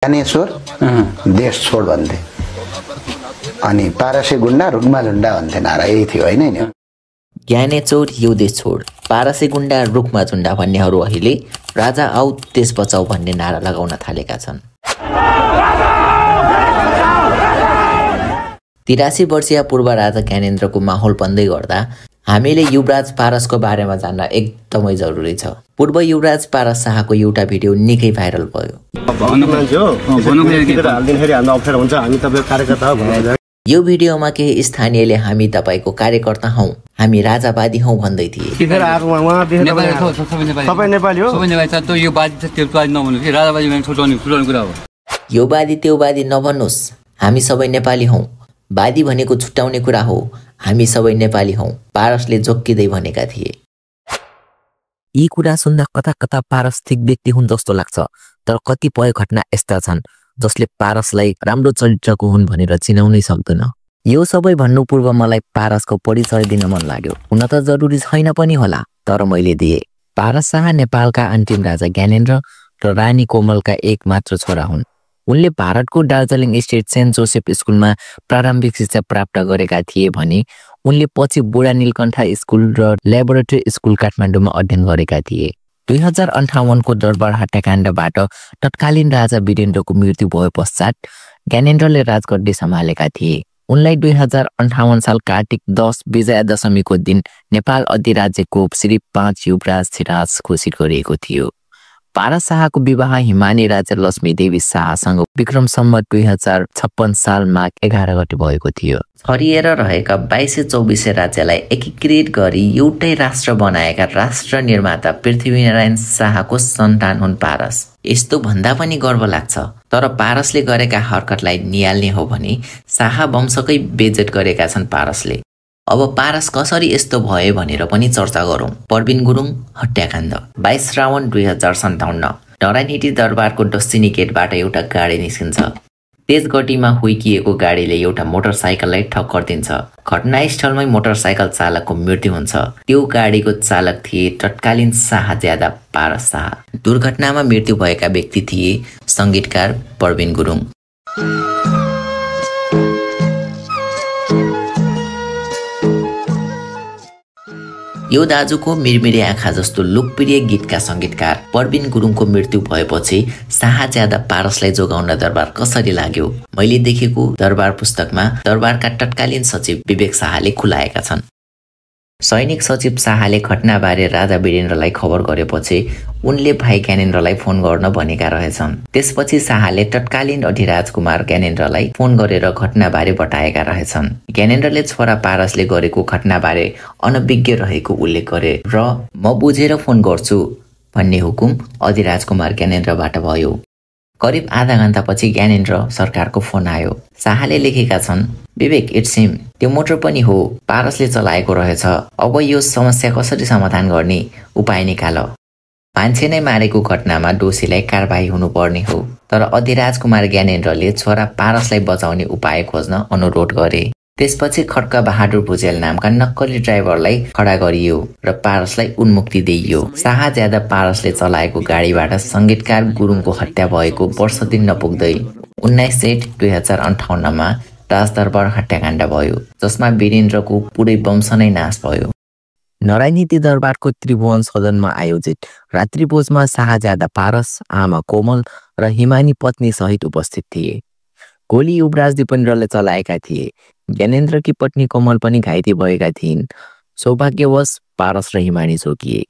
ज्ञानेश्वर देश छोड भन्थे अनि पारसे गुण्डा रुखमा झुण्डा भन्थे नारा यही थियो हैन नि। ज्ञानेश्वर यो देश छोड पारसे गुण्डा रुखमा झुण्डा भन्नेहरू अहिले राजा आऊ देश बचाऊ भन्ने नारा लगाउन थालेका छन्। 83 वर्षीय पूर्व राजा ज्ञानेन्द्रको माहौल बन्दै गर्दा हामीले युवराज पारसको बारेमा जान्न एकदमै जरुरी छ। पूर्व युवराज पारस शाहको एउटा भिडियो निकै भाइरल भयो। यो भिडियोमा केही स्थानीयले हामी तपाईको कार्यकर्ता हौ, हामी राजावादी हौ भन्दै थिए। यो वादी त्यो वादी नभन्नुस्, हामी सबै नेपाली हौ। वादी भनेको छुट्याउने कुरा हो, हामी सबै नेपाली हौ, पारसले जोक्किँदै भनेका थिए। यी कुरा सुन्दा कता कता पारस ठिक व्यक्ति हुन् जस्तो लाग्छ, तर कतिपय घटना यस्ता छन् जसले पारसलाई राम्रो चरित्रको हुन् भनेर चिनाउनै सक्दैन। यो सबै भन्नु पूर्व मलाई पारसको परिचय दिन मन लाग्यो। हुन त जरुरी छैन पनि होला, तर मैले दिए। पारस शाह नेपालका अन्तिम राजा ज्ञानेन्द्र र रानी कोमलका एक मात्र छोरा हुन्। उनले भारतको दार्जिलिङ स्टेट सेन्ट जोसेफ स्कुलमा प्रारम्भिक शिक्षा प्राप्त गरेका थिए भने उनले पछि बुढा नीलकण्ठ स्कुल र ल्याबोरेटरी स्कुल काठमाडौँमा अध्ययन गरेका थिए। 2058 को दरबार हत्याकाण्डबाट तत्कालीन राजा वीरेन्द्रको मृत्यु भए पश्चात ज्ञानेन्द्रले राजगद्दी सम्हालेका थिए। उनलाई 2058 साल कार्तिक 10 विजयादशमीको दिन नेपाल अधिराज्यको श्री 5 युवराज सिराज घोषित गरिएको थियो। पारस शाहको विवाह हिमानी राजा लक्ष्मी देवी शाहसँग विक्रम सम्वत 2056 साल माघ 11 गते भएको थियो। छरिएर रहेका 2224 राज्यलाई एकीकृत गरी एउटै राष्ट्र बनाएका राष्ट्र निर्माता पृथ्वीनारायण शाहको सन्तान हुन् पारस। यस्तो भन्दा पनि गर्व लाग्छ, तर पारसले गरेका हरकतलाई निहाल्ने हो भने शाह वंशकै बेइज्जत गरेका छन् पारसले। अब पारस कसरी यस्तो भयो भनेर पनि चर्चा गरौँ। परबिन गुरुङ हत्याकाण्ड 22 श्रावण 2057 नरायणहिटी दरबारको दक्षिणी गेटबाट एउटा गाडी निस्किन्छ। तेज गतिमा हुइकिएको गाडीले एउटा मोटरसाइकललाई ठक्कर दिन्छ। घटनास्थलमै मोटरसाइकल चालकको मृत्यु हुन्छ। त्यो गाडीको चालक थिए तत्कालीन शाहज्यादा पारस शाह। दुर्घटनामा मृत्यु भएका व्यक्ति थिए संगीतकार परबिन गुरुङ। यो दाजुको मिरमिरे आँखा जस्तो लोकप्रिय गीतका संगीतकार परबिन गुरुङको मृत्यु भएपछि शाहज्यादा पारसलाई जोगाउन दरबार कसरी लाग्यो? मैले देखेको दरबार पुस्तकमा दरबारका तत्कालीन सचिव विवेक शाहले खुलाएका छन्। सैनिक सचिव शाहले घटनाबारे राजा वीरेन्द्रलाई खबर गरेपछि उनले भाइ ज्ञानेन्द्रलाई फोन गर्न भनेका रहेछन्। त्यसपछि शाहले तत्कालीन अधिराजकुमार ज्ञानेन्द्रलाई फोन गरेर घटनाबारे बताएका रहेछन्। ज्ञानेन्द्रले छोरा पारसले गरेको घटनाबारे अनभिज्ञ रहेको उल्लेख गरे र म बुझेर फोन गर्छु भन्ने हुकुम अधिराजकुमार ज्ञानेन्द्रबाट भयो। करिब आधा घण्टापछि ज्ञानेन्द्र सरकारको फोन आयो। शाहले लेखेका छन्, विवेक इट्स हिम, त्यो मोटर पनि हो, पारसले चलाएको रहेछ। अब यो समस्या कसरी समाधान गर्ने उपाय निकाल। मान्छे नै मारेको घटनामा दोषीलाई कारबाही हुनुपर्ने हो, तर अधिराजकुमार ज्ञानेन्द्रले छोरा पारसलाई बचाउने उपाय खोज्न अनुरोध गरे। त्यसपछि खड्क बहादुर भुजेल नामका नक्कली ड्राइभरलाई खडा गरियो र पारसलाई उन्मुक्ति दिइयो। शाहज्यादा पारसले चलाएको गाडीबाट संगीतकार गुरुङको हत्या भएको वर्ष दिन नपुग्दै 19 जेठ 2058 राजदरबार हत्याकाण्ड भयो, जसमा वीरेन्द्रको पुरै वंश नै नाश भयो। नरायणहिटी दरबारको त्रिभुवन सदनमा आयोजित रात्रिभोजमा शाहज्यादा पारस, आमा कोमल र हिमानी पत्नी सहित उपस्थित थिए। गोली युवराज दिपेन्द्रले चलाएका थिए। ज्ञानेन्द्रकी पत्नी कोमल पनि घाइते भएका थिइन्। सौभाग्यवश पारस र हिमानी जोगिए।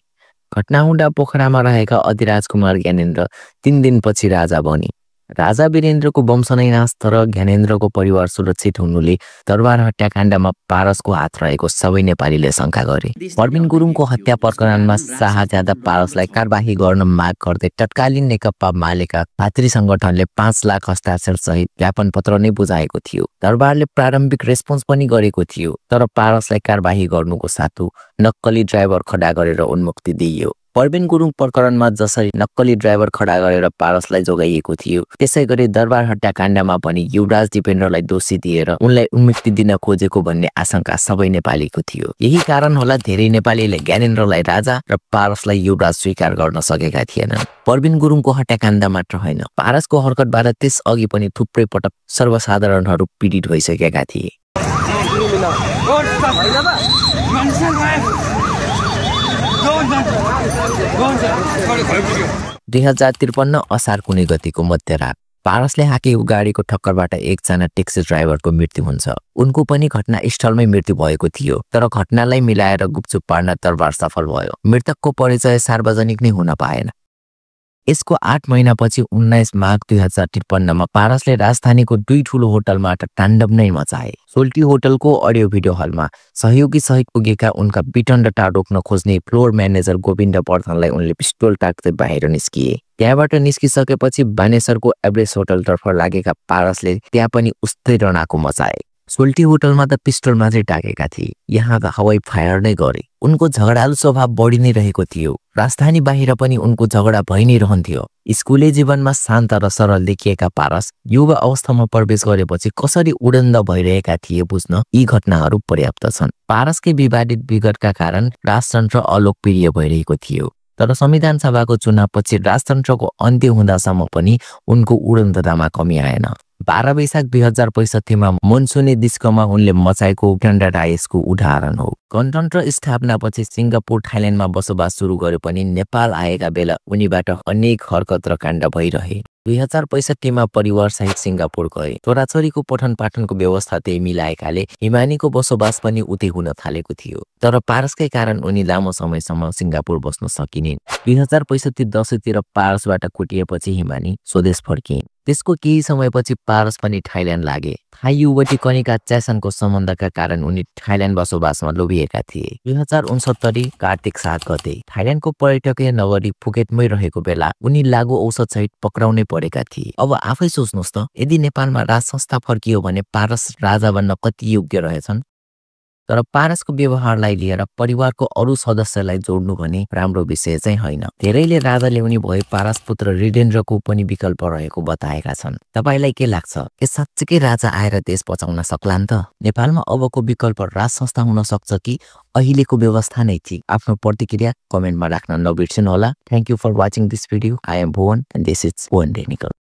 घटना हुँदा पोखरामा रहेका अधिराजकुमार ज्ञानेन्द्र 3 दिनपछि राजा बने। राजा वीरेन्द्रको वंश नै नाश, तर ज्ञानेन्द्रको परिवार सुरक्षित हुनुले दरबार हत्याकाण्डमा पारसको हात रहेको सबै नेपालीले शङ्का गरे। परबिन गुरुङको हत्या प्रकरणमा शाहज्यादा पारसलाई कारबाही गर्न माग गर्दै तत्कालीन नेकपा मालेका भातृ संगठनले 5 लाख हस्ताक्षर सहित ज्ञापन पत्र नै बुझाएको थियो। दरबारले प्रारम्भिक रेस्पोन्स पनि गरेको थियो, तर पारसलाई कारबाही गर्नुको साथो नक्कली ड्राइभर खडा गरेर उन्मुक्ति दिइयो। परबिन गुरुङ प्रकरणमा जसरी नक्कली ड्राइभर खडा गरेर पारसलाई जोगाइएको थियो, त्यसै गरी दरबार हत्याकाण्डमा पनि युवराज दिपेन्द्रलाई दोषी दिएर उनलाई उन्मुक्ति दिन खोजेको भन्ने आशंका सबै नेपालीको थियो। यही कारण होला धेरै नेपालीले ज्ञानेन्द्रलाई राजा र पारसलाई युवराज स्वीकार गर्न सकेका थिएनन्। परबिन गुरुङको हत्याकाण्ड मात्र होइन, पारसको हरकतबाट त्यस अघि पनि थुप्रै पटक सर्वसाधारणहरू पीडित भइसकेका थिए। 2053 असार कुनै गतिको मध्यरात पारसले हाकेको गाडीको ठक्करबाट एकजना ट्याक्सी ड्राइभरको मृत्यु हुन्छ। उनको पनि घटनास्थलमै मृत्यु भएको थियो, तर घटनालाई मिलाएर गुपचुप पार्न दरबार सफल भयो। मृतकको परिचय सार्वजनिक नै हुन पाएन। यसको 8 महिनापछि 19 माघ 2053 मा पारसले राजधानीको 2 ठूलो होटलमा ताण्डव नै मचाए। सोल्टी होटलको अडियो भिडियो हलमा सहयोगी सहित पुगेका उनका विटण्डता रोक्न खोज्ने फ्लोर म्यानेजर गोविन्द वर्धनलाई उनले पिस्टोल ताक्दै बाहिर निस्किए। त्यहाँबाट निस्किसकेपछि बानेश्वरको एभरेस्ट होटलतर्फ लागेका पारसले त्यहाँ पनि उस्तै रणाको मचाए। सोल्टी होटलमा त पिस्टल मात्रै टाकेका थिए, यहाँ त हवाई फायर नै गरे। उनको झगडालु स्वभाव बढी नै रहेको थियो। राजधानी बाहिर पनि उनको झगडा भइ नै रहन्थ्यो। स्कुले जीवनमा शान्त र सरल देखिएका पारस युवा अवस्थामा प्रवेश गरेपछि कसरी उडन्द भइरहेका थिए बुझ्न यी घटनाहरू पर्याप्त छन्। पारसकै विवादित विगतका कारण राजतन्त्र अलोकप्रिय भइरहेको थियो, तर संविधान सभाको चुनावपछि राजतन्त्रको अन्त्य हुँदासम्म पनि उनको उडन्ततामा कमी आएन। 12 वैशाख 2065 मा मनसुनी डिस्कोमा उनले मचाएको गणराज्यको उदाहरण हो। गणतन्त्र स्थापनापछि सिङ्गापुर थाइल्यान्डमा बसोबास सुरु गरे पनि नेपाल आएका बेला उनीबाट अनेक हरकत र काण्ड भइरहे। 2065 मा परिवार सहित सिङ्गापुर गए। छोराछोरीको पठन पाठनको व्यवस्था त्यही मिलाएकाले हिमानीको बसोबास पनि उतै हुन थालेको थियो, तर पारसकै कारण उनी लामो समयसम्म सिङ्गापुर बस्न सकिनिन्। 2065 दशैंतिर पारसबाट कुटिएपछि हिमानी स्वदेश फर्किए। त्यसको केही समयपछि पारस पनि थाइल्यान्ड लागे। थाई युवती कनिका च्यासनको सम्बन्धका कारण उनी थाइल्यान्ड बसोबासमा लोभिएका थिए। 2069 कार्तिक 7 गते थाइल्यान्डको पर्यटकीय नगरी फुकेटमै रहेको बेला उनी लागु औषध सहित पक्राउनै परेका थिए। अब आफै सोच्नुहोस् त, यदि नेपालमा राज संस्था फर्कियो भने पारस राजा बन्न कति योग्य रहेछन्। तर पारसको व्यवहारलाई लिएर परिवारको अरू सदस्यलाई जोड्नु भने राम्रो विषय चाहिँ होइन। धेरैले राजा ल्याउने भए पारस पुत्र हृदेन्द्रको पनि विकल्प रहेको बताएका छन्। तपाईलाई के लाग्छ, के साँच्चै राजा आएर देश बचाउन सक्लान् त? नेपालमा अबको विकल्प राज संस्था हुन सक्छ कि अहिलेको व्यवस्था नै ठिक? आफ्नो प्रतिक्रिया कमेन्टमा राख्न नबिर्सनु होला। Thank you for watching this video. I am Bhuvan and this is Bhuvan technical.